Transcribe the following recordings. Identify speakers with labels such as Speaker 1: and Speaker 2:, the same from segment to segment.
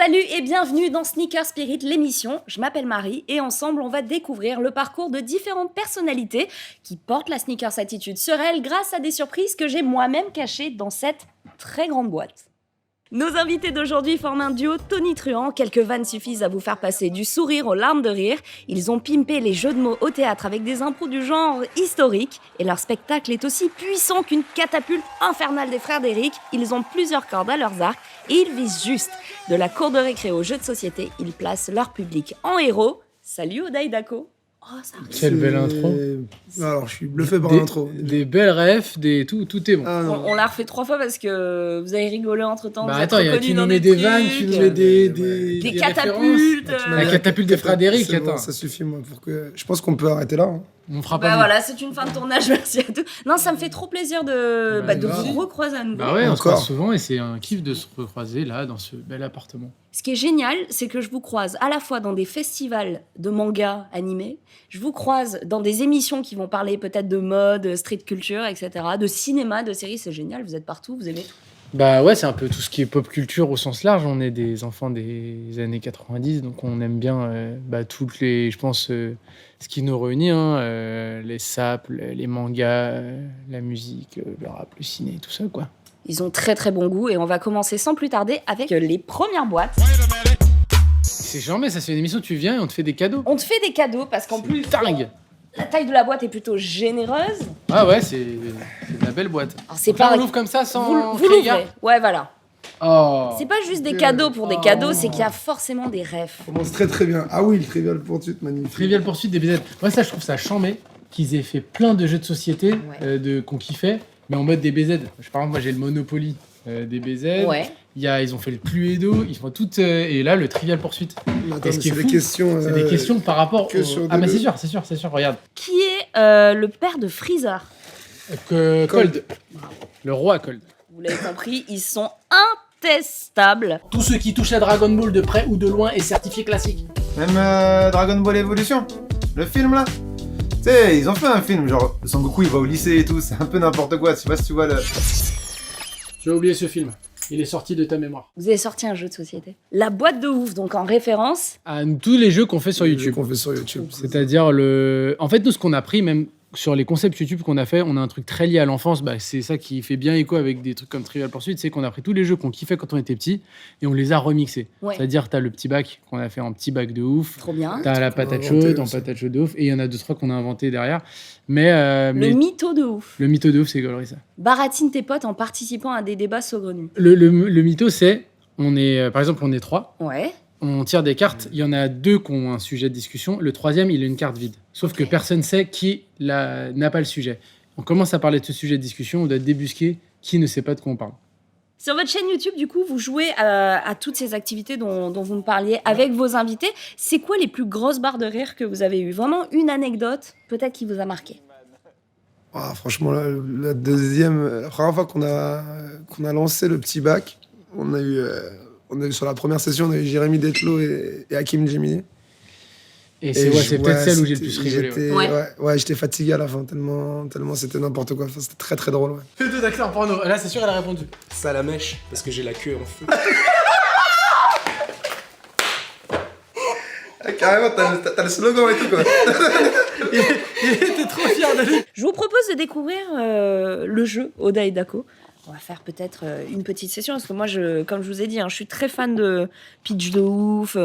Speaker 1: Salut et bienvenue dans Sneaker Spirit, l'émission. Je m'appelle Marie et ensemble, on va découvrir le parcours de différentes personnalités qui portent la sneakers attitude sur elles grâce à des surprises que j'ai moi-même cachées dans cette très grande boîte. Nos invités d'aujourd'hui forment un duo tonitruant. Quelques vannes suffisent à vous faire passer du sourire aux larmes de rire. Ils ont pimpé les jeux de mots au théâtre avec des impros du genre historique. Et leur spectacle est aussi puissant qu'une catapulte infernale des frères d'Eric. Ils ont plusieurs cordes à leurs arcs et ils visent juste. De la cour de récré aux jeux de société, ils placent leur public en héros. Salut Odaï Dako.
Speaker 2: Oh, quelle belle intro.
Speaker 3: Alors, je suis bluffé par l'intro.
Speaker 2: Des belles refs, tout est bon.
Speaker 1: On l'a refait 3 fois parce que vous avez rigolé entre-temps.
Speaker 2: Bah attends, tu nous mets des vannes, tu nous mets des
Speaker 1: catapultes.
Speaker 2: La catapulte des frères d'Eric, attends.
Speaker 3: Bon, ça suffit, moi, pour que... Je pense qu'on peut arrêter là. Hein.
Speaker 2: On fera pas
Speaker 1: Bah voilà, c'est une fin de tournage, merci à tous. Non, ça me fait trop plaisir de vous recroiser à nouveau.
Speaker 2: Bah ouais, on se croise souvent et c'est un kiff de se recroiser là, dans ce bel appartement.
Speaker 1: Ce qui est génial, c'est que je vous croise à la fois dans des festivals de manga animés, je vous croise dans des émissions qui vont parler peut-être de mode, street culture, etc., de cinéma, de séries, c'est génial, vous êtes partout, vous aimez tout.
Speaker 2: Bah ouais, c'est un peu tout ce qui est pop culture au sens large. On est des enfants des années 90, donc on aime bien toutes les, je pense, ce qui nous réunit, les sapes, les mangas, la musique, le rap, le ciné, tout ça, quoi.
Speaker 1: Ils ont très très bon goût et on va commencer sans plus tarder avec les premières boîtes.
Speaker 2: C'est charmé, ça c'est une émission, tu viens et on te fait des cadeaux.
Speaker 1: On te fait des cadeaux parce qu'en plus,
Speaker 2: dingue.
Speaker 1: La taille de la boîte est plutôt généreuse.
Speaker 2: Ah ouais, c'est de la belle boîte.
Speaker 1: Alors c'est
Speaker 2: donc
Speaker 1: pas...
Speaker 2: là, on l'ouvre comme ça sans
Speaker 1: vous l'ouvrez. Ouais, voilà.
Speaker 2: Oh.
Speaker 1: C'est pas juste des cadeaux pour des cadeaux, c'est qu'il y a forcément des refs.
Speaker 3: On commence très très bien. Ah oui, le Trivial Pursuit, magnifique.
Speaker 2: Trivial Pursuit des BZ. Moi ça, je trouve ça chambé qu'ils aient fait plein de jeux de société qu'on kiffait, mais en mode des BZ. Par exemple, moi j'ai le Monopoly des BZ.
Speaker 1: Ouais.
Speaker 2: Ils ont fait le Cluedo, ils font tout. Et là, le Trivial Pursuit.
Speaker 3: Attends, c'est des questions.
Speaker 2: C'est des questions par rapport
Speaker 3: que sur
Speaker 2: Ah, mais c'est sûr, regarde.
Speaker 1: Qui est le père de Freezer?
Speaker 2: Cold. Le roi Cold.
Speaker 1: Vous l'avez compris, ils sont intestables.
Speaker 2: Tout ce qui touche à Dragon Ball de près ou de loin est certifié classique.
Speaker 4: Même Dragon Ball Evolution, le film là. Tu sais, ils ont fait un film, genre Son Goku il va au lycée et tout, c'est un peu n'importe quoi, je sais pas si tu vois le...
Speaker 2: Tu as oublié ce film, il est sorti de ta mémoire.
Speaker 1: Vous avez sorti un jeu de société. La boîte de ouf, donc en référence...
Speaker 2: À tous les jeux qu'on fait sur YouTube. C'est-à-dire En fait, nous, ce qu'on a pris, même sur les concepts YouTube qu'on a fait, on a un truc très lié à l'enfance. Bah, c'est ça qui fait bien écho avec des trucs comme Trivial Pursuit, c'est qu'on a pris tous les jeux qu'on kiffait quand on était petit et on les a remixés. Ouais. C'est-à-dire, t'as le petit bac qu'on a fait en petit bac de ouf.
Speaker 1: Trop bien.
Speaker 2: T'as la patate chaude en patate chaude de ouf. Et il y en a 2-3 qu'on a inventé derrière. Le
Speaker 1: mytho de ouf.
Speaker 2: Le mytho de ouf, c'est gaulerie ça.
Speaker 1: Baratine tes potes en participant à des débats saugrenus.
Speaker 2: Le mytho, c'est, par exemple, on est 3.
Speaker 1: Ouais.
Speaker 2: On tire des cartes, il y en a 2 qui ont un sujet de discussion, le 3e, il a une carte vide. Sauf que personne ne sait qui n'a pas le sujet. On commence à parler de ce sujet de discussion, on doit débusquer qui ne sait pas de quoi on parle.
Speaker 1: Sur votre chaîne YouTube, du coup, vous jouez à toutes ces activités dont vous me parliez avec vos invités. C'est quoi les plus grosses barres de rire que vous avez eues? Vraiment une anecdote, peut-être, qui vous a marqué?
Speaker 3: Franchement, la première fois qu'on a lancé le petit bac, on a eu sur la première session, on a eu Jérémy Detlo et Hakim Djemili.
Speaker 2: Et c'est peut-être celle où j'ai le plus rigolé.
Speaker 3: Ouais, j'étais fatigué à la fin, tellement c'était n'importe quoi. Enfin, c'était très très drôle. Ouais.
Speaker 2: Les 2 d'acteurs porno. Là, c'est sûr, elle a répondu.
Speaker 5: Ça la mèche, parce que j'ai la queue en feu.
Speaker 3: Carrément, t'as le slogan et tout, quoi.
Speaker 2: il était trop fier de lui.
Speaker 1: Je vous propose de découvrir le jeu Odaï Dako. On va faire peut-être une petite session, parce que moi, comme je vous ai dit, je suis très fan de pitch de ouf,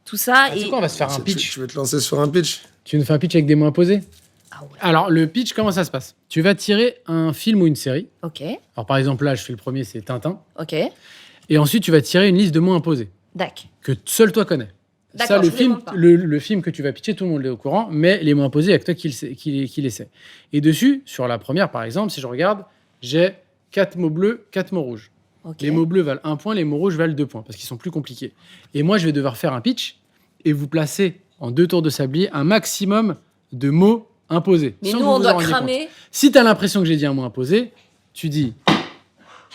Speaker 1: tout ça.
Speaker 2: Tu sais quoi, on va se faire un pitch.
Speaker 3: Tu veux te lancer sur un pitch?
Speaker 2: Tu nous fais un pitch avec des mots imposés?
Speaker 1: Ah ouais.
Speaker 2: Alors, le pitch, comment ça se passe? Tu vas tirer un film ou une série.
Speaker 1: Ok.
Speaker 2: Alors, par exemple, là, je fais le premier, c'est Tintin.
Speaker 1: Ok.
Speaker 2: Et ensuite, tu vas tirer une liste de mots imposés.
Speaker 1: D'accord.
Speaker 2: Que seul toi connais. Ça, le film que tu vas pitcher, tout le monde est au courant, mais les mots imposés, il n'y a que toi qui les sait. Et dessus, sur la première, par exemple, si je regarde, j'ai 4 mots bleus, 4 mots rouges. Okay. Les mots bleus valent 1 point, les mots rouges valent 2 points, parce qu'ils sont plus compliqués. Et moi, je vais devoir faire un pitch et vous placer en 2 tours de sablier un maximum de mots imposés.
Speaker 1: Mais nous, on doit cramer.
Speaker 2: Si tu as l'impression que j'ai dit un mot imposé, tu dis...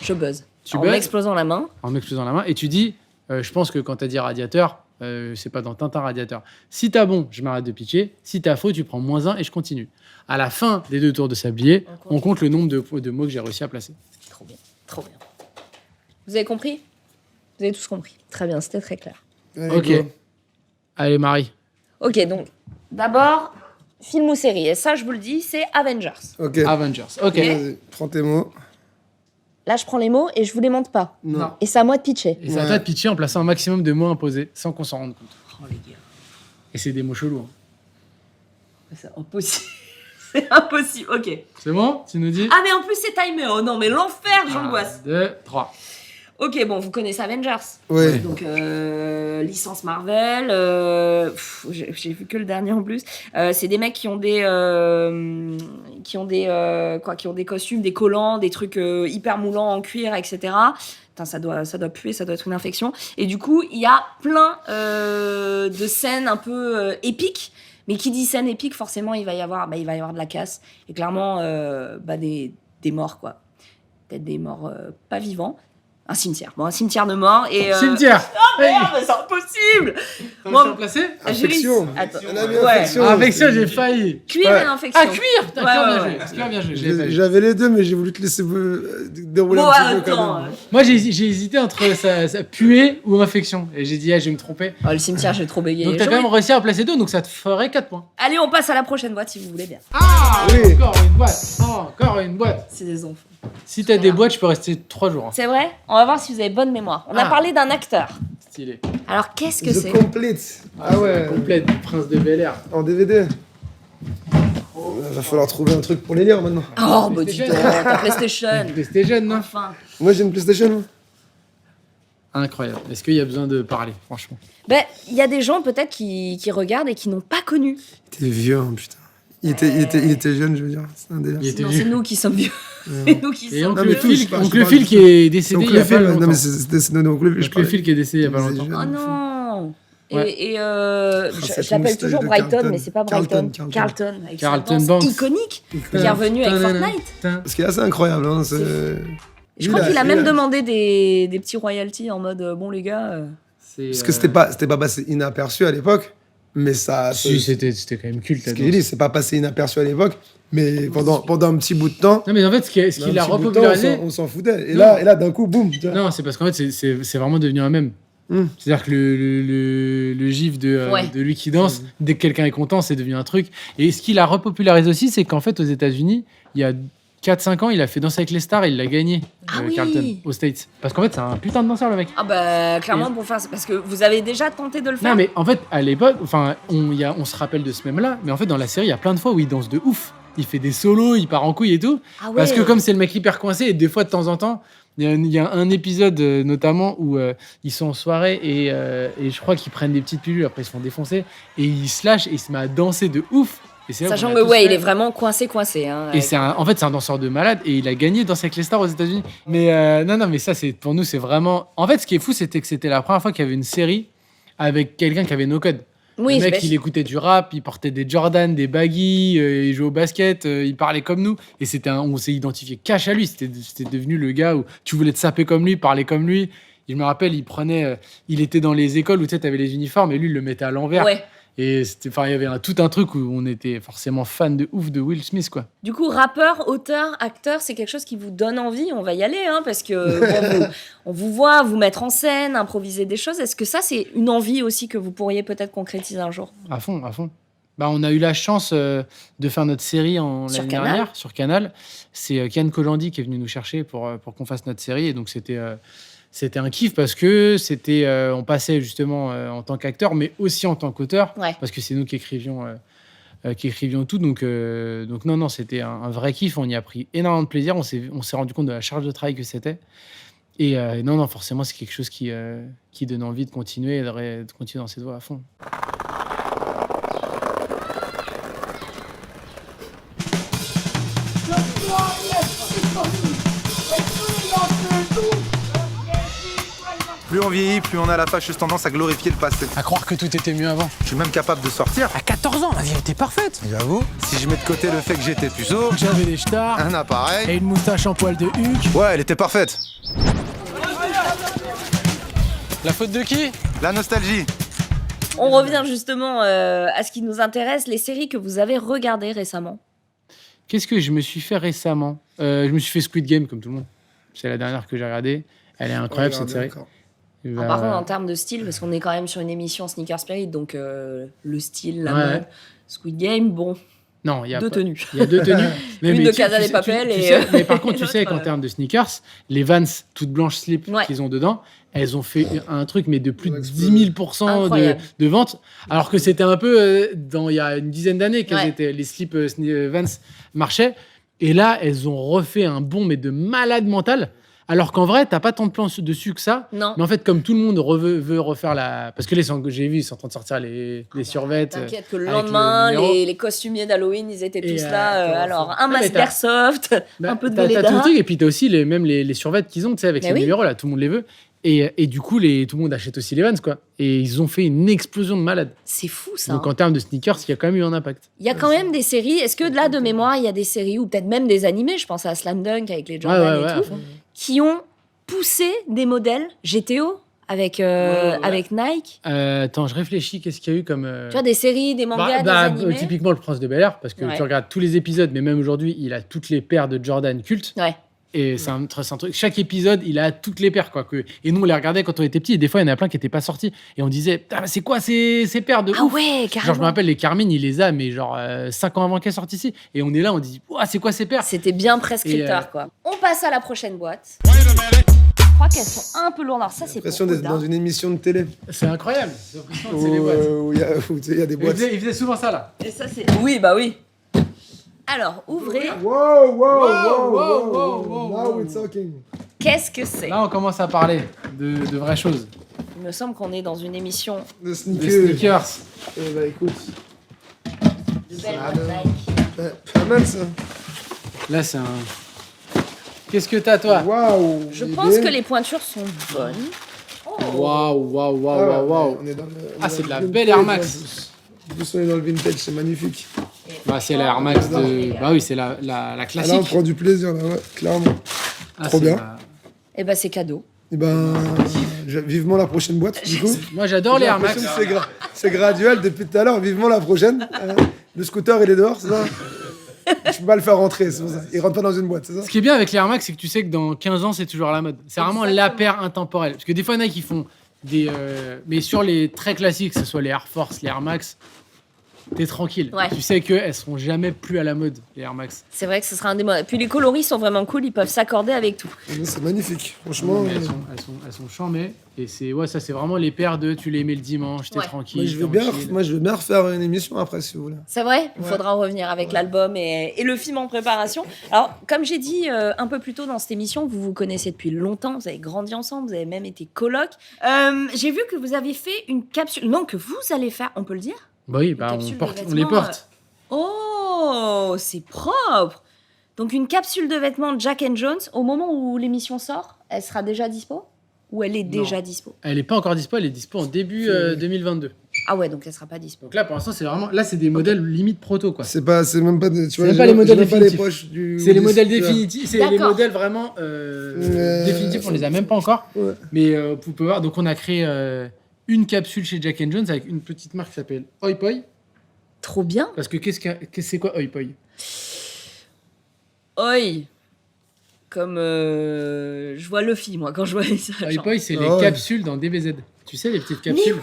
Speaker 1: Je buzz. En m'explosant la main.
Speaker 2: En m'explosant la main. Et tu dis, je pense que quand tu as dit radiateur, c'est pas dans Tintin radiateur. Si t'as bon, je m'arrête de pitcher. Si t'as faux, tu prends -1 et je continue. À la fin des 2 tours de sablier, on compte le nombre de mots que j'ai réussi à placer.
Speaker 1: Trop bien, trop bien. Vous avez compris? Vous avez tous compris. Très bien, c'était très clair.
Speaker 3: Allez,
Speaker 2: Ok.
Speaker 3: go.
Speaker 2: Allez, Marie.
Speaker 1: Ok, donc, d'abord, film ou série. Et ça, je vous le dis, c'est Avengers.
Speaker 3: Ok.
Speaker 2: Avengers. Ok.
Speaker 3: Vas-y, prends tes mots.
Speaker 1: Là, je prends les mots et je vous les montre pas.
Speaker 3: Non.
Speaker 1: Et c'est à moi de pitcher.
Speaker 2: Et c'est à toi de pitcher en plaçant un maximum de mots imposés sans qu'on s'en rende compte.
Speaker 1: Oh, les gars.
Speaker 2: Et c'est des mots chelous. Hein.
Speaker 1: C'est impossible. C'est impossible. Ok.
Speaker 2: C'est bon? Tu nous dis?
Speaker 1: Ah, mais en plus, c'est timé. Oh non, mais l'enfer, j'angoisse.
Speaker 2: 1, 2, 3.
Speaker 1: Ok, bon, vous connaissez Avengers.
Speaker 3: Oui.
Speaker 1: Donc, licence Marvel. J'ai vu que le dernier en plus. C'est des mecs qui ont des costumes, des collants, des trucs hyper moulants en cuir, etc. Putain, ça doit puer, ça doit être une infection. Et du coup, il y a plein de scènes un peu épiques. Mais qui dit scène épique, forcément, il va y avoir de la casse. Et clairement, des morts, quoi. Peut-être des morts pas vivants. Un cimetière. Bon, un cimetière de morts. Et,
Speaker 2: Cimetière!
Speaker 1: Oh merde, mais c'est impossible!
Speaker 2: T'as
Speaker 1: Bon,
Speaker 2: réussi à le placer?
Speaker 3: Infection.
Speaker 1: Attends.
Speaker 3: On a mis
Speaker 1: Ouais.
Speaker 3: infection.
Speaker 2: Avec ça, j'ai failli.
Speaker 1: Cuir
Speaker 3: Ouais.
Speaker 1: et infection.
Speaker 2: Ah, cuir! D'accord,
Speaker 1: Ouais,
Speaker 2: bien
Speaker 1: ouais,
Speaker 2: joué.
Speaker 1: ouais.
Speaker 2: Cuir, bien joué. Je l'ai pas eu.
Speaker 3: J'avais les deux, mais j'ai voulu te laisser dérouler
Speaker 1: Bon,
Speaker 3: un petit peu quand
Speaker 1: attends.
Speaker 3: même.
Speaker 2: Moi, j'ai hésité entre ça puer ou infection. Et j'ai dit, je vais me tromper.
Speaker 1: Oh, le cimetière, j'ai trop bégayé.
Speaker 2: Donc, t'as quand même réussi à en placer 2, donc ça te ferait 4 points.
Speaker 1: Allez, on passe à la prochaine boîte si vous voulez bien.
Speaker 2: Ah!
Speaker 3: Oui.
Speaker 2: Encore une boîte. Encore une boîte.
Speaker 1: C'est des enfants.
Speaker 2: Si t'as des boîtes, je peux rester 3 jours. Hein.
Speaker 1: C'est vrai? On va voir si vous avez bonne mémoire. On a
Speaker 2: Ah.
Speaker 1: parlé d'un acteur.
Speaker 2: Stylé.
Speaker 1: Alors, qu'est-ce que
Speaker 3: The
Speaker 1: c'est?
Speaker 3: Complete. Ah ouais.
Speaker 2: Complète, Prince de Bel-Air.
Speaker 3: En DVD. Va falloir trouver un truc pour les lire maintenant.
Speaker 1: Oh, bah dis
Speaker 2: PlayStation.
Speaker 1: donc, ta PlayStation.
Speaker 2: C'était jeune, non?
Speaker 1: Enfin.
Speaker 3: Moi j'ai une PlayStation. moi.
Speaker 2: Incroyable. Est-ce qu'il y a besoin de parler, franchement?
Speaker 1: Ben, il y a des gens peut-être qui regardent et qui n'ont pas connu.
Speaker 3: Il était vieux, hein, putain. Il était jeune, je veux dire. C'est un délire.
Speaker 2: Il était
Speaker 1: Non,
Speaker 2: vieux.
Speaker 1: c'est nous qui sommes vieux. C'est nous qui
Speaker 2: Et
Speaker 1: sommes
Speaker 2: Oncle
Speaker 3: Non, mais
Speaker 1: vieux.
Speaker 3: tous, je
Speaker 2: Phil,
Speaker 3: parle-
Speaker 2: Oncle
Speaker 3: je parle-
Speaker 2: Phil qui est
Speaker 3: C'est
Speaker 2: décédé il y
Speaker 3: Oncle
Speaker 2: a pas
Speaker 3: Phil.
Speaker 2: longtemps.
Speaker 3: Non mais c'est Oncle Phil.
Speaker 2: Oncle Phil qui est décédé il y a pas longtemps.
Speaker 1: Oh non!
Speaker 2: Ouais.
Speaker 1: Et
Speaker 3: ça,
Speaker 1: je
Speaker 3: c'est
Speaker 1: l'appelle
Speaker 3: une
Speaker 1: toujours
Speaker 3: de
Speaker 1: Brighton,
Speaker 3: Carlton.
Speaker 1: mais c'est pas Brighton.
Speaker 3: Carlton.
Speaker 1: Carlton, avec sa
Speaker 2: Carlton
Speaker 1: danse
Speaker 2: Banks.
Speaker 1: iconique, qui est revenu avec Fortnite.
Speaker 3: Ce qui est assez incroyable. Hein, c'est...
Speaker 1: Je crois qu'il a même demandé des petits royalties en mode bon les gars.
Speaker 3: Parce que c'était pas passé inaperçu à l'époque, mais ça.
Speaker 2: Si, c'était quand même culte.
Speaker 3: Ce
Speaker 2: la
Speaker 3: que j'ai
Speaker 2: danse.
Speaker 3: dit, c'est pas passé inaperçu à l'époque, mais pendant un petit bout de temps.
Speaker 2: Non, mais en fait, ce qu'il
Speaker 3: un
Speaker 2: a
Speaker 3: petit bout de temps,
Speaker 2: repopularisé.
Speaker 3: on s'en foutait. Et
Speaker 2: Non.
Speaker 3: là, d'un coup, boum. tu vois.
Speaker 2: Non, c'est parce qu'en fait, c'est vraiment devenu un mème. C'est-à-dire que le gif
Speaker 1: Ouais.
Speaker 2: de lui qui danse, dès que quelqu'un est content, c'est devenu un truc. Et ce qu'il a repopularisé aussi, c'est qu'en fait, aux États-Unis, il y a 4-5 ans, il a fait Danser avec les stars et il l'a gagné,
Speaker 1: Ah oui.
Speaker 2: Carlton, aux States. Parce qu'en fait, c'est un putain de danseur, le mec.
Speaker 1: Ah bah clairement pour faire parce que vous avez déjà tenté de le faire.
Speaker 2: Non, mais en fait, à l'époque, enfin, on se rappelle de ce mème-là, mais en fait, dans la série, il y a plein de fois où il danse de ouf. Il fait des solos, il part en couille et tout.
Speaker 1: Ah ouais.
Speaker 2: Parce que comme c'est le mec hyper coincé, et des fois, de temps en temps, il y a un épisode notamment où ils sont en soirée et je crois qu'ils prennent des petites pilules, après ils se font défoncer, et il se lâche et il se met à danser de ouf. Et c'est là
Speaker 1: Sachant
Speaker 2: qu'on
Speaker 1: que
Speaker 2: a tous
Speaker 1: ouais,
Speaker 2: fait.
Speaker 1: il est vraiment coincé. Hein,
Speaker 2: Et en fait, c'est un danseur de malade et il a gagné Danser avec les stars aux États-Unis. Mais non, mais ça, pour nous, c'est vraiment. En fait, ce qui est fou, c'était que c'était la première fois qu'il y avait une série avec quelqu'un qui avait nos codes.
Speaker 1: Oui,
Speaker 2: Le mec,
Speaker 1: c'est-
Speaker 2: il écoutait du rap, il portait des Jordan, des baggy, il jouait au basket, il parlait comme nous. Et on s'est identifié cash à lui. C'était devenu le gars où tu voulais te saper comme lui, parler comme lui. Et je me rappelle, il était dans les écoles où tu sais, t'avais les uniformes et lui, il le mettait à l'envers.
Speaker 1: Ouais.
Speaker 2: Et il y avait tout un truc où on était forcément fan de ouf de Will Smith, quoi.
Speaker 1: Du coup, rappeur, auteur, acteur, c'est quelque chose qui vous donne envie. On va y aller, hein, parce que bon, on vous voit vous mettre en scène, improviser des choses. Est-ce que ça, c'est une envie aussi que vous pourriez peut-être concrétiser un jour?
Speaker 2: À fond, à fond. Bah, on a eu la chance de faire notre série
Speaker 1: Sur
Speaker 2: l'année
Speaker 1: Canal.
Speaker 2: dernière sur Canal. C'est Kian Kojandi qui est venu nous chercher pour qu'on fasse notre série. Et donc, c'était un kiff parce que on passait justement en tant qu'acteur, mais aussi en tant qu'auteur,
Speaker 1: Ouais.
Speaker 2: parce que c'est nous qui écrivions tout. Donc non, c'était un vrai kiff. On y a pris énormément de plaisir. On s'est rendu compte de la charge de travail que c'était. Et non, forcément, c'est quelque chose qui donne envie de continuer, de continuer dans cette voie à fond.
Speaker 4: Plus on vieillit, plus on a la fâcheuse tendance à glorifier le passé.
Speaker 2: À croire que tout était mieux avant.
Speaker 4: Je suis même capable de sortir.
Speaker 2: À 14 ans, la vie était parfaite.
Speaker 4: J'avoue, si je mets de côté le fait que j'étais puceau,
Speaker 2: J'avais des stars
Speaker 4: un appareil.
Speaker 2: et une moustache en poil de Huck.
Speaker 4: Ouais, elle était parfaite.
Speaker 2: La faute de qui?
Speaker 4: La nostalgie.
Speaker 1: On revient justement à ce qui nous intéresse, les séries que vous avez regardées récemment.
Speaker 2: Qu'est-ce que je me suis fait récemment? Je me suis fait Squid Game comme tout le monde. C'est la dernière que j'ai regardée. Elle est incroyable cette série.
Speaker 3: D'accord.
Speaker 1: Par contre, en termes de style, parce qu'on est quand même sur une émission Sneaker Spirit, donc le style, la
Speaker 2: Ouais.
Speaker 1: mode, Squid Game, bon,
Speaker 2: Non, il y a
Speaker 1: deux
Speaker 2: pas-
Speaker 1: tenues.
Speaker 2: Il y a 2 tenues.
Speaker 1: Une
Speaker 2: mais
Speaker 1: de
Speaker 2: tu-
Speaker 1: Casa
Speaker 2: tu
Speaker 1: de
Speaker 2: sais-
Speaker 1: Papel
Speaker 2: tu
Speaker 1: et,
Speaker 2: sais- mais par contre, tu
Speaker 1: l'autre,
Speaker 2: sais qu'en termes de sneakers, les Vans toutes blanches slip
Speaker 1: Ouais.
Speaker 2: qu'ils ont dedans, elles ont fait un truc, mais de plus de
Speaker 3: Ouais,
Speaker 2: 10 000%
Speaker 1: Incroyable.
Speaker 2: de ventes. Alors que c'était un peu il y a une dizaine d'années que
Speaker 1: Ouais.
Speaker 2: les slips Vans marchaient. Et là, elles ont refait un bond, mais de malade mental. Alors qu'en vrai, t'as pas tant de plans dessus que ça.
Speaker 1: Non.
Speaker 2: Mais en fait, comme tout le monde veut refaire la. Parce que j'ai vu, ils sont en train de sortir les survêtes.
Speaker 1: T'inquiète que le
Speaker 2: avec
Speaker 1: lendemain,
Speaker 2: le numéro.
Speaker 1: les costumiers d'Halloween, ils étaient
Speaker 2: Et,
Speaker 1: tous là. Alors, un
Speaker 2: mais
Speaker 1: masque
Speaker 2: t'as-
Speaker 1: d'airsoft,
Speaker 2: Bah,
Speaker 1: un peu de
Speaker 2: t'as tout le
Speaker 1: Velleda.
Speaker 2: truc, et puis t'as aussi même les survêtements qu'ils ont, tu sais, avec
Speaker 1: Mais
Speaker 2: les
Speaker 1: oui.
Speaker 2: numéros, là, tout le monde les veut. Et du coup, tout le monde achète aussi les Vans, quoi. Et ils ont fait une explosion de malades.
Speaker 1: C'est fou ça.
Speaker 2: Donc
Speaker 1: hein.
Speaker 2: en termes de sneakers, il y a quand même eu un impact.
Speaker 1: Il y a quand même des séries. Est-ce que là, de mémoire, il y a des séries ou peut-être même des animés, je pense à Slam Dunk avec les Jordan
Speaker 2: Ouais,
Speaker 1: et
Speaker 2: à
Speaker 1: tout,
Speaker 2: fond.
Speaker 1: qui ont poussé des modèles GTO avec, avec Nike.
Speaker 2: Attends, je réfléchis, qu'est-ce qu'il y a eu comme.
Speaker 1: Tu vois, des séries, des mangas, des animés.
Speaker 2: Typiquement le Prince de Bel-Air, parce que
Speaker 1: Ouais.
Speaker 2: tu regardes tous les épisodes, mais même aujourd'hui, il a toutes les paires de Jordan cultes.
Speaker 1: Ouais.
Speaker 2: Et c'est un truc. Chaque épisode, il a toutes les paires, quoi. Et nous, on les regardait quand on était petits, et des fois, il y en a plein qui n'étaient pas sortis. Et on disait, ah, c'est quoi ces paires de
Speaker 1: Ah
Speaker 2: ouf
Speaker 1: ouais,
Speaker 2: Genre,
Speaker 1: carrément.
Speaker 2: je me rappelle, les Carmine, il les a, mais genre 5 ans avant qu'elles sortent ici. Et on est là, on dit, ouah, c'est quoi ces paires
Speaker 1: C'était bien prescripteur,
Speaker 2: Et,
Speaker 1: quoi. On passe à la prochaine boîte. Je crois qu'elles sont un peu lourdes. Alors ça, c'est pour
Speaker 3: L'impression d'être
Speaker 1: Oda.
Speaker 3: dans une émission de télé.
Speaker 2: C'est incroyable. J'ai l'impression que
Speaker 3: Où
Speaker 2: c'est les boîtes.
Speaker 3: où, tu sais, il y a des
Speaker 2: Il
Speaker 3: boîtes.
Speaker 2: faisait souvent ça, là.
Speaker 1: Et ça, c'est... Oui, bah oui. Alors, ouvrez.
Speaker 3: Wow, wow,
Speaker 2: wow,
Speaker 3: wow,
Speaker 2: wow,
Speaker 3: wow,
Speaker 2: wow,
Speaker 3: Now
Speaker 2: wow.
Speaker 3: we're talking.
Speaker 1: Qu'est-ce que c'est?
Speaker 2: Là, on commence à parler de vraies choses.
Speaker 1: Il me semble qu'on est dans une émission
Speaker 3: De
Speaker 2: De
Speaker 3: sneakers.
Speaker 2: sneakers.
Speaker 3: Eh bah écoute,
Speaker 1: de belles
Speaker 3: Ça
Speaker 1: boîtes
Speaker 3: alors.
Speaker 1: Nike.
Speaker 3: pas mal ça.
Speaker 2: Là, c'est un. Qu'est-ce que t'as, toi
Speaker 3: Waouh.
Speaker 1: Je
Speaker 3: bébé.
Speaker 1: pense que les pointures sont bonnes. Oh.
Speaker 2: Waouh, waouh,
Speaker 3: Ah
Speaker 2: waouh,
Speaker 3: ouais,
Speaker 2: waouh, waouh.
Speaker 3: on est dans le-
Speaker 2: Ah,
Speaker 3: dans
Speaker 2: c'est
Speaker 3: le
Speaker 2: de la
Speaker 3: vintage,
Speaker 2: belle Air
Speaker 3: en
Speaker 2: Max.
Speaker 3: plus. En plus, on est dans le vintage, c'est magnifique.
Speaker 2: Bah, c'est la Air Max de. Bah oui, c'est la
Speaker 3: Ah, là, on
Speaker 2: classique.
Speaker 3: prend du plaisir, là, ouais, clairement.
Speaker 2: Ah,
Speaker 3: trop
Speaker 2: c'est
Speaker 3: bien.
Speaker 2: la-
Speaker 1: Eh ben, c'est cadeau.
Speaker 3: Et ben, vivement la prochaine boîte, du coup.
Speaker 2: Moi, j'adore les
Speaker 3: J'ai
Speaker 2: Air Max.
Speaker 3: l'impression que c'est graduel depuis tout à l'heure, vivement la prochaine. Le scooter, il est dehors, c'est ça? Je peux pas le faire rentrer, c'est pour ça. Il rentre pas dans une boîte, c'est ça?
Speaker 2: Ce qui est bien avec les Air Max, c'est que tu sais que dans 15 ans, c'est toujours à la mode. C'est vraiment la
Speaker 1: Exactement.
Speaker 2: paire intemporelle. Parce que des fois, il y en a qui font des. Mais sur les très classiques, que ce soit les Air Force, les Air Max, t'es tranquille.
Speaker 1: Ouais.
Speaker 2: Tu sais qu'elles seront jamais plus à la mode, les Air Max.
Speaker 1: C'est vrai que ce sera un des modes. Puis les coloris sont vraiment cool, ils peuvent s'accorder avec tout.
Speaker 3: C'est magnifique, franchement.
Speaker 2: Mais elles sont charmées. Et ça, c'est vraiment les paires de tu les mets le dimanche, t'es
Speaker 1: Ouais.
Speaker 2: tranquille.
Speaker 3: Moi, je veux bien refaire une émission après, si vous voulez.
Speaker 1: C'est vrai, il
Speaker 3: Ouais.
Speaker 1: faudra revenir avec l'album et le film en préparation. Alors, comme j'ai dit un peu plus tôt dans cette émission, vous vous connaissez depuis longtemps, vous avez grandi ensemble, vous avez même été coloc. J'ai vu que vous avez fait une capsule, non, que vous allez faire, on peut le dire?
Speaker 2: Bah oui, bah,
Speaker 1: capsule de
Speaker 2: on les
Speaker 1: vêtements,
Speaker 2: porte.
Speaker 1: Oh, c'est propre. Donc une capsule de vêtements Jack & Jones, au moment où l'émission sort, elle sera déjà dispo? Ou elle est déjà dispo?
Speaker 2: Elle est pas encore dispo, elle est dispo en début 2022.
Speaker 1: Ah ouais, donc elle sera pas dispo.
Speaker 2: Donc là, pour l'instant, c'est vraiment. Là, c'est des modèles limite proto, quoi.
Speaker 3: C'est même pas, tu vois,
Speaker 2: même
Speaker 3: j'ai
Speaker 2: pas les modèles
Speaker 3: j'ai même pas les
Speaker 2: définitifs.
Speaker 3: poches du.
Speaker 2: C'est les
Speaker 3: du-
Speaker 2: modèles
Speaker 3: tu vois.
Speaker 2: définitifs, c'est les
Speaker 1: D'accord.
Speaker 2: modèles vraiment définitifs, on les a même pas encore.
Speaker 3: Ouais.
Speaker 2: Mais vous pouvez voir, donc on a créé une capsule chez Jack & Jones avec une petite marque qui s'appelle Oi Poi.
Speaker 1: Trop bien.
Speaker 2: Parce que c'est quoi Oi Poi?
Speaker 1: Oi. Comme je vois Luffy, moi, quand je vois ça.
Speaker 2: Oi
Speaker 1: genre.
Speaker 2: Poi, c'est les
Speaker 3: Ah ouais.
Speaker 2: capsules dans DBZ. Tu sais, les petites capsules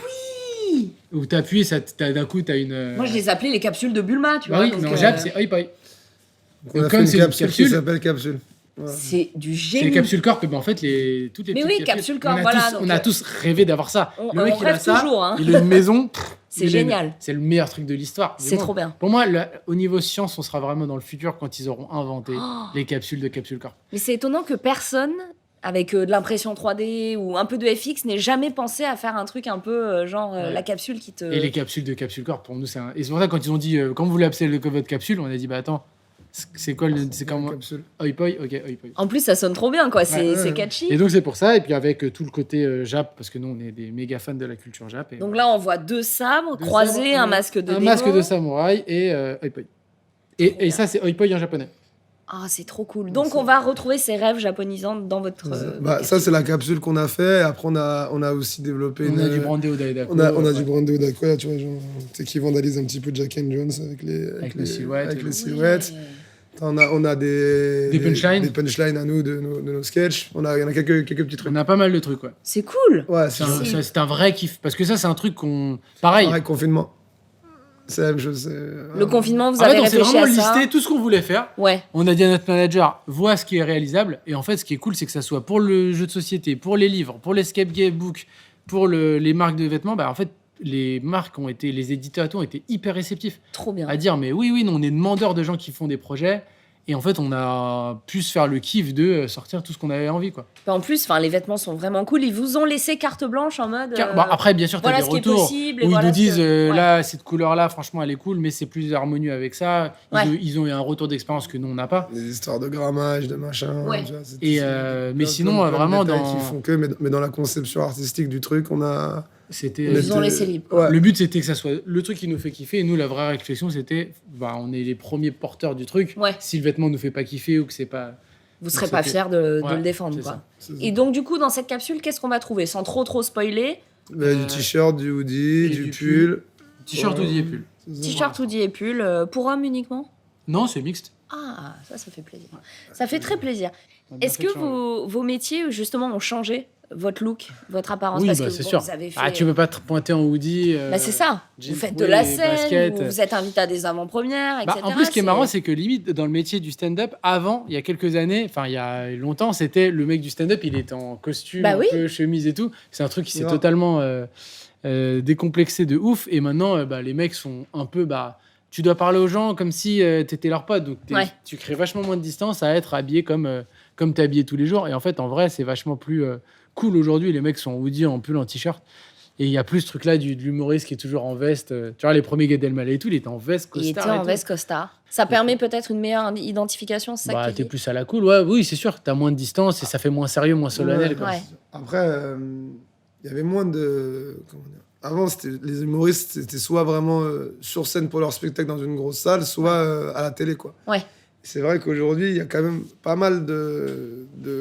Speaker 1: Oui.
Speaker 2: où t'appuies, d'un coup, t'as une.
Speaker 1: Moi, je les appelais les capsules de Bulma, tu
Speaker 2: Bah
Speaker 1: vois.
Speaker 2: oui,
Speaker 1: donc,
Speaker 2: mais en Jap, c'est Oi Poi.
Speaker 3: On a
Speaker 2: Donc,
Speaker 3: fait
Speaker 2: comme
Speaker 3: une
Speaker 2: c'est une
Speaker 3: capsule qui
Speaker 2: capsule,
Speaker 3: s'appelle capsule. Ouais.
Speaker 1: c'est du
Speaker 2: c'est
Speaker 1: génie.
Speaker 2: les capsules corps, mais en fait, toutes les
Speaker 1: Mais
Speaker 2: petites
Speaker 1: oui, capsule corps,
Speaker 2: on a
Speaker 1: voilà,
Speaker 2: tous-
Speaker 1: donc,
Speaker 2: on a tous rêvé d'avoir ça.
Speaker 1: on
Speaker 2: Le mec, il a
Speaker 1: rêve
Speaker 2: ça,
Speaker 1: toujours, hein.
Speaker 2: il a une maison.
Speaker 1: C'est
Speaker 2: il est-
Speaker 1: génial.
Speaker 2: C'est le meilleur truc de l'histoire. du
Speaker 1: C'est
Speaker 2: monde.
Speaker 1: trop bien.
Speaker 2: Pour moi, au niveau science, on sera vraiment dans le futur quand ils auront inventé
Speaker 1: Oh.
Speaker 2: les capsules de capsule corp.
Speaker 1: Mais c'est étonnant que personne, avec de l'impression 3D ou un peu de FX, n'ait jamais pensé à faire un truc un peu genre
Speaker 2: Ouais.
Speaker 1: la capsule qui te.
Speaker 2: Et les capsules de capsule corp, pour nous, c'est un. Et c'est pour ça, quand ils ont dit, quand vous voulez appeler votre capsule, on a dit, bah attends, c'est quoi c'est comment.
Speaker 3: Capsule.
Speaker 2: Oi Poi, ok, Oi Poi.
Speaker 1: En plus, ça sonne trop bien, quoi. C'est
Speaker 3: Ouais.
Speaker 1: c'est catchy.
Speaker 2: Et donc, c'est pour ça, et puis avec tout le côté Jap, parce que nous, on est des méga fans de la culture Jap. Et
Speaker 1: Donc là, on voit deux sabres
Speaker 2: Deux
Speaker 1: croisés,
Speaker 2: sabres,
Speaker 1: un masque de
Speaker 2: un
Speaker 1: démon.
Speaker 2: masque de samouraï et Oi Poi. Et ça, c'est Oi Poi en japonais.
Speaker 1: Ah, c'est trop cool. Donc, on va retrouver ces rêves japonisants dans votre.
Speaker 3: Bah,
Speaker 1: votre
Speaker 3: ça, c'est la capsule qu'on a fait. Après, on a aussi développé
Speaker 2: On
Speaker 3: une.
Speaker 2: a du brandé au Daidako.
Speaker 3: On a du brandé Odako, tu vois, genre, tu sais, qui vandalise un petit peu Jack & Jones avec les
Speaker 2: les silhouettes.
Speaker 3: Avec les
Speaker 1: Ouais.
Speaker 3: silhouettes. On a des
Speaker 2: punchlines.
Speaker 3: Des punchlines à nous de nos sketchs. Il y en a quelques petits trucs.
Speaker 2: On a pas mal de trucs, ouais.
Speaker 1: C'est cool.
Speaker 3: Ouais,
Speaker 2: C'est un vrai kiff. Parce que ça, c'est un truc qu'on. Pareil.
Speaker 3: Pareil, confinement. C'est la même chose.
Speaker 1: Le confinement, vous
Speaker 2: En fait,
Speaker 1: avez
Speaker 2: on s'est
Speaker 1: réfléchi
Speaker 2: vraiment
Speaker 1: à ça.
Speaker 2: listé tout ce qu'on voulait faire.
Speaker 1: Ouais.
Speaker 2: On a dit à notre manager, vois ce qui est réalisable. Et en fait, ce qui est cool, c'est que ça soit pour le jeu de société, pour les livres, pour les escape-game-books, pour les marques de vêtements. Bah, en fait, les marques les éditeurs et tout ont été hyper réceptifs
Speaker 1: Trop bien.
Speaker 2: à dire, mais oui, nous, on est demandeurs de gens qui font des projets. Et en fait, on a pu se faire le kiff de sortir tout ce qu'on avait envie, quoi.
Speaker 1: En plus, les vêtements sont vraiment cool. Ils vous ont laissé carte blanche en mode.
Speaker 2: Bon, après, bien sûr, tu as
Speaker 1: voilà
Speaker 2: des
Speaker 1: ce qui est
Speaker 2: retours
Speaker 1: possible et
Speaker 2: où ils
Speaker 1: voilà
Speaker 2: nous
Speaker 1: ce
Speaker 2: disent
Speaker 1: que- ouais.
Speaker 2: là, cette couleur-là, franchement, elle est cool, mais c'est plus harmonieux avec ça.
Speaker 1: Ouais.
Speaker 2: Ils ont eu un retour d'expérience que nous, on n'a pas.
Speaker 3: Des histoires de grammage, de machin.
Speaker 1: Ouais.
Speaker 3: Tu vois, c'est-
Speaker 2: Et,
Speaker 3: c'est
Speaker 2: mais
Speaker 3: plein-
Speaker 2: sinon,
Speaker 3: plein de
Speaker 2: vraiment,
Speaker 3: détails
Speaker 2: dans-
Speaker 3: qui font que, mais dans la conception artistique du truc, on a.
Speaker 2: C'était.
Speaker 1: Ils ont laissé libre.
Speaker 3: Ouais.
Speaker 2: Le but, c'était que ça soit le truc qui nous fait kiffer. Et nous, la vraie réflexion, c'était on est les premiers porteurs du truc.
Speaker 1: Ouais.
Speaker 2: Si le vêtement nous fait pas kiffer ou que c'est pas.
Speaker 1: Vous serez
Speaker 2: Donc,
Speaker 1: pas
Speaker 2: c'était-
Speaker 1: fiers de
Speaker 2: Ouais,
Speaker 1: le défendre,
Speaker 2: c'est
Speaker 1: quoi.
Speaker 2: ça.
Speaker 3: C'est ça.
Speaker 1: Et donc, du coup, dans cette capsule, qu'est-ce qu'on va trouver sans trop spoiler?
Speaker 3: Du t-shirt, du hoodie,
Speaker 2: et
Speaker 3: du
Speaker 2: du
Speaker 3: pull.
Speaker 2: T-shirt
Speaker 3: Ouais.
Speaker 2: hoodie et pull.
Speaker 3: C'est ça.
Speaker 1: T-shirt, hoodie et pull, pour hommes uniquement?
Speaker 2: Non, c'est mixte.
Speaker 1: Ah, ça fait plaisir. Ça fait très plaisir.
Speaker 2: On a bien
Speaker 1: Est-ce
Speaker 2: fait
Speaker 1: que
Speaker 2: de changer.
Speaker 1: vos métiers, justement, ont changé votre look, votre apparence?
Speaker 2: Oui,
Speaker 1: Parce
Speaker 2: bah,
Speaker 1: que
Speaker 2: c'est
Speaker 1: bon,
Speaker 2: sûr.
Speaker 1: vous avez fait...
Speaker 2: Ah, tu peux pas te pointer en hoodie.
Speaker 1: Bah, c'est ça.
Speaker 2: jeans
Speaker 1: Vous faites de
Speaker 2: troués,
Speaker 1: la
Speaker 2: les
Speaker 1: scène,
Speaker 2: baskets.
Speaker 1: vous êtes invité à des avant-premières, etc.
Speaker 2: En plus, ce qui est marrant, c'est que limite, dans le métier du stand-up, avant, il y a quelques années, enfin, il y a longtemps, c'était le mec du stand-up, il était en costume,
Speaker 1: Bah
Speaker 2: un
Speaker 1: oui.
Speaker 2: peu chemise et tout. C'est un truc qui s'est
Speaker 3: Ouais.
Speaker 2: totalement décomplexé de ouf. Et maintenant, les mecs sont un peu. Tu dois parler aux gens comme si tu étais leur pote. Donc,
Speaker 1: Ouais.
Speaker 2: tu crées vachement moins de distance à être habillé comme tu es habillé tous les jours. Et en fait, en vrai, c'est vachement plus cool aujourd'hui. Les mecs sont en hoodie, en pull, en t-shirt. Et il y a plus ce truc-là de l'humoriste qui est toujours en veste. Tu vois, les premiers Gad Elmaleh et tout, il était en veste,
Speaker 1: Il
Speaker 2: costard.
Speaker 1: était
Speaker 2: et
Speaker 1: en
Speaker 2: tout.
Speaker 1: veste costard. Ça permet peut-être une meilleure identification, c'est ça que tu
Speaker 2: T'es
Speaker 1: dis?
Speaker 2: plus à la cool, ouais, oui, c'est sûr. T'as moins de distance et ça fait moins sérieux, moins solennel.
Speaker 3: Ouais.
Speaker 2: quoi.
Speaker 1: Ouais.
Speaker 3: Après, il y avait moins de. Comment dire. Avant, les humoristes, c'était soit vraiment sur scène pour leur spectacle dans une grosse salle, soit à la télé, quoi.
Speaker 1: Ouais.
Speaker 3: C'est vrai qu'aujourd'hui, il y a quand même pas mal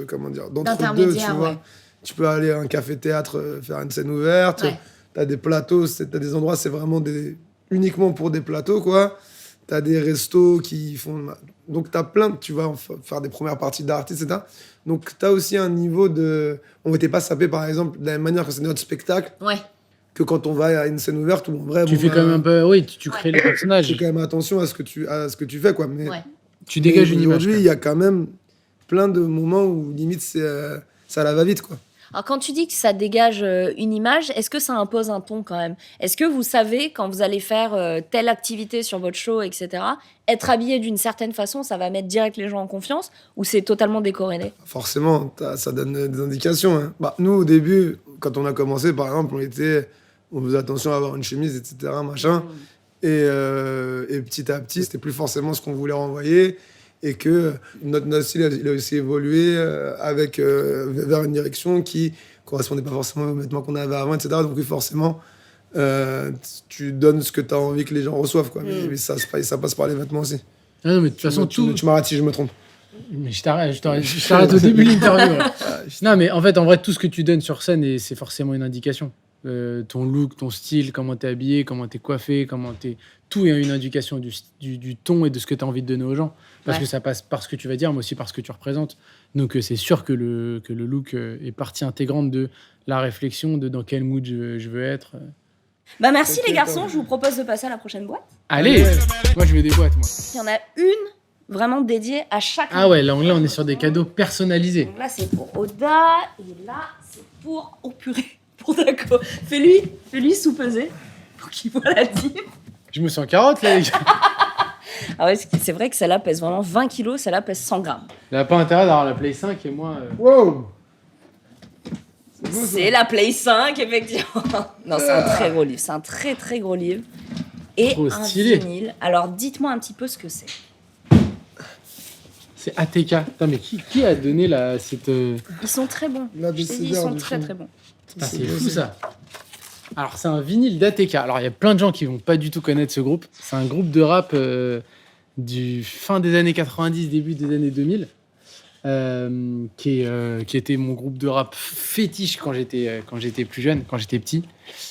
Speaker 3: comment dire, d'entre-deux, tu
Speaker 1: D'intermédiaires,
Speaker 3: vois.
Speaker 1: ouais.
Speaker 3: Tu peux aller à un café-théâtre, faire une scène ouverte.
Speaker 1: Ouais.
Speaker 3: T'as des plateaux, t'as des endroits, c'est vraiment uniquement pour des plateaux, quoi. T'as des restos qui font. Donc, t'as plein. Tu vas faire des premières parties d'artistes, etc. Donc, t'as aussi un niveau de. On n'était pas sapé, par exemple, de la même manière que c'est notre spectacle,
Speaker 1: Ouais.
Speaker 3: que quand on va à une scène ouverte où en vrai.
Speaker 2: Tu
Speaker 3: bon,
Speaker 2: fais
Speaker 3: bah,
Speaker 2: quand même un peu. Oui, tu crées les
Speaker 3: tu
Speaker 2: personnages.
Speaker 3: fais quand même attention à ce que tu fais, quoi. Mais
Speaker 1: Ouais.
Speaker 2: Tu dégages
Speaker 3: mais
Speaker 2: une image.
Speaker 3: aujourd'hui, il y a quand même plein de moments où limite c'est ça la va vite, quoi.
Speaker 1: Alors, quand tu dis que ça dégage une image, est-ce que ça impose un ton quand même? Est-ce que vous savez, quand vous allez faire telle activité sur votre show, etc., être habillé d'une certaine façon, ça va mettre direct les gens en confiance ou c'est totalement décorrélé?
Speaker 3: Forcément, ça donne des indications, hein. Bah, nous, au début, quand on a commencé, par exemple, on faisait attention à avoir une chemise, etc., machin. Et petit à petit, c'était plus forcément ce qu'on voulait renvoyer. Et que notre style, il a aussi évolué vers une direction qui correspondait pas forcément aux vêtements qu'on avait avant, etc. Donc oui, forcément, tu donnes ce que tu as envie que les gens reçoivent, quoi. Mais ça passe par les vêtements aussi.
Speaker 2: Ah non, mais de toute façon, tout.
Speaker 3: Tu m'arrêtes si je me trompe.
Speaker 2: Mais je t'arrête au début de l'interview. ouais. Non, mais en fait, tout ce que tu donnes sur scène, c'est forcément une indication. Ton look, ton style, comment t'es habillé, comment t'es coiffé, tout est une indication du ton et de ce que tu as envie de donner aux gens. Parce
Speaker 1: Ouais.
Speaker 2: que ça passe par ce que tu vas dire, mais aussi par ce que tu représentes. Donc c'est sûr que le look est partie intégrante de la réflexion de dans quel mood je veux être.
Speaker 1: Bah merci les
Speaker 3: T'inquiète,
Speaker 1: garçons,
Speaker 3: hein.
Speaker 1: je vous propose de passer à la prochaine boîte.
Speaker 2: Allez, moi je veux des boîtes, moi.
Speaker 1: Il y en a une vraiment dédiée à chaque.
Speaker 2: Ah ouais, là on est sur des cadeaux personnalisés.
Speaker 1: Donc là c'est pour Oda et là c'est pour oh purée pour Daco. Fais-lui sous-peser pour qu'il voit la dîme.
Speaker 2: Je me sens carotte là, les gars.
Speaker 1: Ah ouais, c'est vrai que celle-là pèse vraiment 20 kilos, celle-là pèse 100 grammes.
Speaker 2: Il n'a pas intérêt d'avoir la Play 5 et moi.
Speaker 3: Wow! beau, ça.
Speaker 1: C'est la Play 5, effectivement. Non, c'est un très gros livre. C'est un très très gros livre. Et
Speaker 2: Trop
Speaker 1: un
Speaker 2: stylé.
Speaker 1: vinyle. Alors dites-moi un petit peu ce que c'est.
Speaker 2: C'est ATK. Putain, mais qui a donné cette.
Speaker 1: Ils sont très bons. Je t'ai dit, ils
Speaker 3: L'abécédaire
Speaker 1: sont
Speaker 3: du
Speaker 1: très
Speaker 3: son.
Speaker 1: très bons.
Speaker 2: Putain, c'est
Speaker 3: beau,
Speaker 2: fou ça. Alors, c'est un vinyle d'ATK. Alors, il y a plein de gens qui vont pas du tout connaître ce groupe. C'est un groupe de rap du fin des années 90, début des années 2000, qui était mon groupe de rap fétiche quand j'étais plus jeune, quand j'étais petit,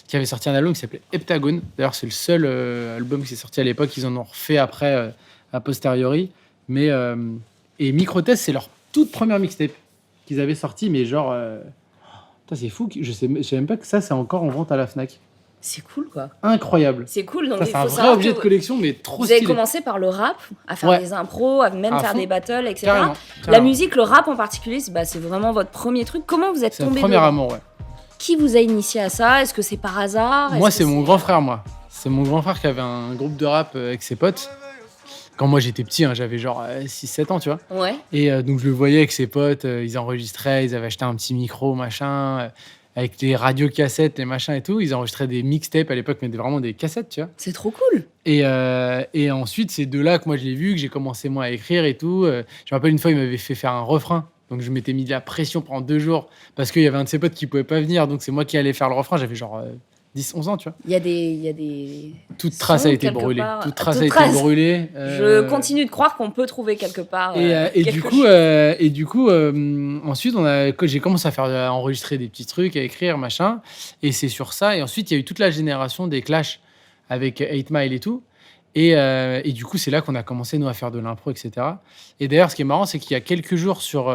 Speaker 2: qui avait sorti un album qui s'appelait Heptagone. D'ailleurs, c'est le seul album qui s'est sorti à l'époque. Ils en ont refait après, a posteriori. Mais, et Microtest, c'est leur toute première mixtape qu'ils avaient sortie, mais genre... Putain, c'est fou, je sais même pas que ça, c'est encore en vente à la Fnac.
Speaker 1: C'est cool, quoi.
Speaker 2: Incroyable.
Speaker 1: C'est cool. Donc,
Speaker 2: Ça, c'est un vrai objet de collection, mais trop
Speaker 1: vous
Speaker 2: stylé.
Speaker 1: avez commencé par le rap, à faire des impros, à même faire des battles, etc.
Speaker 2: Carrément.
Speaker 1: La musique, le rap en particulier, c'est vraiment votre premier truc. Comment vous êtes tombé dedans ?
Speaker 2: C'est le premier amour, ouais.
Speaker 1: Qui vous a initié à ça ? Est-ce que c'est par hasard ?
Speaker 2: Moi, c'est mon grand frère, moi. C'est mon grand frère qui avait un groupe de rap avec ses potes. Quand moi, j'étais petit, j'avais genre 6-7 ans, tu vois.
Speaker 1: Ouais.
Speaker 2: Et donc, je le voyais avec ses potes, ils enregistraient, ils avaient acheté un petit micro, machin... avec les radiocassettes, les machins et tout. Ils enregistraient des mixtapes à l'époque, mais vraiment des cassettes, tu vois.
Speaker 1: C'est trop cool.
Speaker 2: Et ensuite, c'est de là que moi, je l'ai vu, que j'ai commencé, moi, à écrire et tout. Je me rappelle, une fois, il m'avait fait faire un refrain. Donc, je m'étais mis de la pression pendant 2 jours parce qu'il y avait un de ses potes qui pouvait pas venir. Donc, c'est moi qui allais faire le refrain. J'avais genre 10-11 ans, tu vois.
Speaker 1: Il y a des...
Speaker 2: Toute trace a été brûlée. Toute trace a été brûlée.
Speaker 1: Je continue de croire qu'on peut trouver quelque part.
Speaker 2: Et du coup, ensuite, j'ai commencé à enregistrer des petits trucs, à écrire, machin. Et c'est sur ça. Et ensuite, il y a eu toute la génération des Clash avec 8 Mile et tout. Et du coup, c'est là qu'on a commencé, nous, à faire de l'impro, etc. Et d'ailleurs, ce qui est marrant, c'est qu'il y a quelques jours sur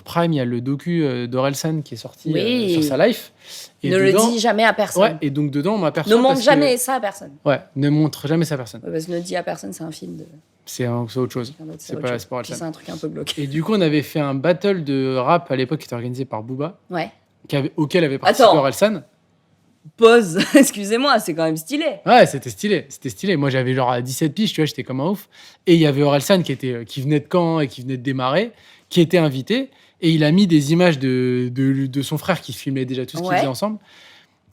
Speaker 2: Prime, il y a le docu d'Orelsan qui est sorti sur sa life. Et
Speaker 1: ne
Speaker 2: dedans,
Speaker 1: le dis jamais à personne.
Speaker 2: Ouais, et donc dedans, on m'aperçoit.
Speaker 1: Ne montre jamais ça à personne.
Speaker 2: Ouais, ne montre jamais ça à personne.
Speaker 1: Ouais, parce que ne dis à personne, c'est un film de.
Speaker 2: C'est autre chose. C'est pas Orelsan.
Speaker 1: C'est un truc un peu bloqué.
Speaker 2: Et du coup, on avait fait un battle de rap à l'époque qui était organisé par Booba.
Speaker 1: Ouais.
Speaker 2: Auquel avait participé Orelsan.
Speaker 1: Pause, excusez-moi, c'est quand même stylé.
Speaker 2: Ouais, c'était stylé. Moi, j'avais genre 17 piges, tu vois, j'étais comme un ouf. Et il y avait Orelsan qui venait de Caen et qui venait de démarrer, qui était invité. Et il a mis des images de son frère qui filmait déjà tout ce qu'ils faisaient ensemble.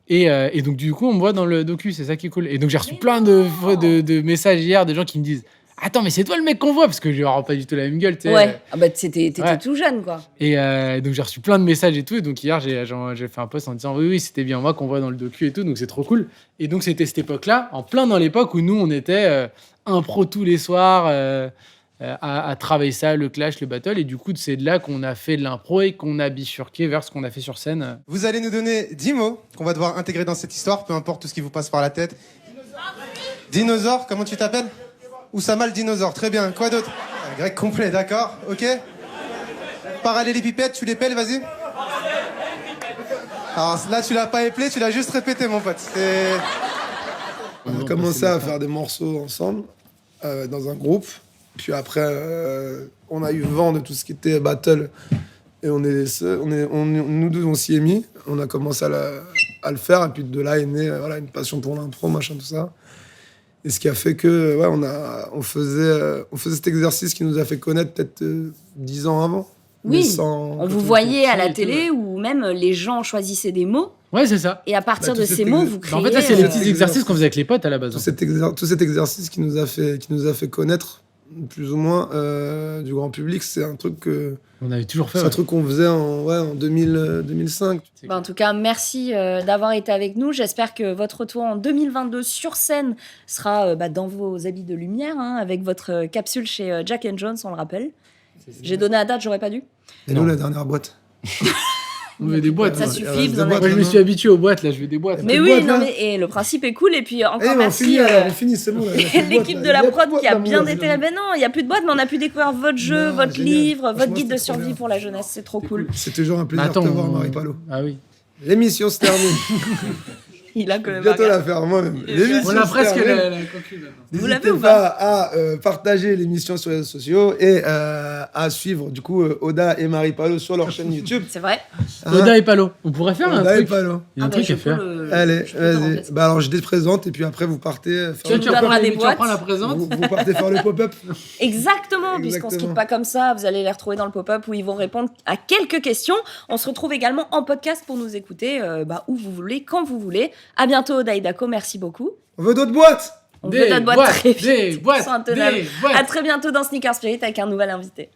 Speaker 2: Et donc, du coup, on me voit dans le docu, c'est ça qui est cool. Et donc, j'ai reçu plein de messages hier de gens qui me disent « Attends, mais c'est toi le mec qu'on voit ?» Parce que je n'aurai pas du tout la même gueule, tu sais.
Speaker 1: Ouais, t'étais tout jeune, quoi.
Speaker 2: Et donc, j'ai reçu plein de messages et tout. Et donc, hier, j'ai fait un post en disant « Oui, c'était bien moi qu'on voit dans le docu et tout. » Donc, c'est trop cool. Et donc, c'était cette époque-là, en plein dans l'époque où nous, on était impro tous les soirs, à travailler ça, le clash, le battle. Et du coup, c'est de là qu'on a fait de l'impro et qu'on a bifurqué vers ce qu'on a fait sur scène.
Speaker 6: Vous allez nous donner 10 mots qu'on va devoir intégrer dans cette histoire, peu importe tout ce qui vous passe par la tête. Dinosaure, comment tu t'appelles ? Oussama le dinosaure, très bien. Quoi d'autre ? Grec complet, d'accord, ok. Parallélépipède, tu les pelles, vas-y. Alors là, tu l'as pas épelé, tu l'as juste répété, mon pote.
Speaker 3: On a commencé à faire des morceaux ensemble, dans un groupe. Puis après, on a eu vent de tout ce qui était battle. Et nous deux, on s'y est mis. On a commencé à le faire. Et puis de là est née une passion pour l'impro, machin, tout ça. Et ce qui a fait que on faisait cet exercice qui nous a fait connaître peut-être 10 ans avant.
Speaker 1: Oui, on vous voyait à la télé où même les gens choisissaient des mots.
Speaker 2: Ouais, c'est ça.
Speaker 1: Et à partir de ces mots, vous créez...
Speaker 2: En fait, c'est les petits exercices qu'on faisait avec les potes à la base.
Speaker 3: Tout cet exercice qui nous a fait connaître plus ou moins du grand public, c'est un truc que...
Speaker 2: On avait toujours fait.
Speaker 3: C'est un truc qu'on faisait en 2005.
Speaker 1: En tout cas, merci d'avoir été avec nous. J'espère que votre retour en 2022 sur scène sera dans vos habits de lumière, avec votre capsule chez Jack & Jones, on le rappelle. J'ai donné la date, j'aurais pas dû.
Speaker 3: Et nous, la dernière boîte.
Speaker 2: On veut des boîtes.
Speaker 1: Ça suffit, vous en
Speaker 2: Moi, je me suis habitué aux boîtes, là, je veux des boîtes.
Speaker 1: Mais oui, et le principe est cool. Et puis encore merci.
Speaker 3: On finit, c'est bon.
Speaker 1: L'équipe de la prod qui a bien été là. Mais non, il n'y a plus de boîte, mais on a pu découvrir votre jeu, votre livre, votre guide de survie pour la jeunesse. C'est trop cool.
Speaker 3: C'est toujours un plaisir de te voir, Marie Palot.
Speaker 2: Ah oui.
Speaker 3: L'émission se termine.
Speaker 1: Il a quand même
Speaker 3: bientôt la faire moi-même.
Speaker 2: On a presque la conclusion.
Speaker 1: Vous l'avez ou
Speaker 3: pas à partager l'émission sur les réseaux sociaux et à suivre du coup Oda et Marie Palot sur leur chaîne YouTube.
Speaker 1: C'est vrai.
Speaker 2: Oda et Palot. On pourrait faire un truc.
Speaker 3: Oda et Palot.
Speaker 2: Il y a un truc à faire.
Speaker 3: Allez, vas-y. Alors je les présente et puis après vous partez.
Speaker 1: Tu prends des boîtes.
Speaker 2: Tu la présente.
Speaker 3: Vous partez faire le pop-up.
Speaker 1: Exactement, puisqu'on se quitte pas comme ça. Vous allez les retrouver dans le pop-up où ils vont répondre à quelques questions. On se retrouve également en podcast pour nous écouter où vous voulez, quand vous voulez. À bientôt, Oda et Dako. Merci beaucoup.
Speaker 3: On veut d'autres boîtes.
Speaker 1: On veut d'autres boîtes très vite.
Speaker 2: Des boîtes.
Speaker 1: À très bientôt dans Sneaker Spirit avec un nouvel invité.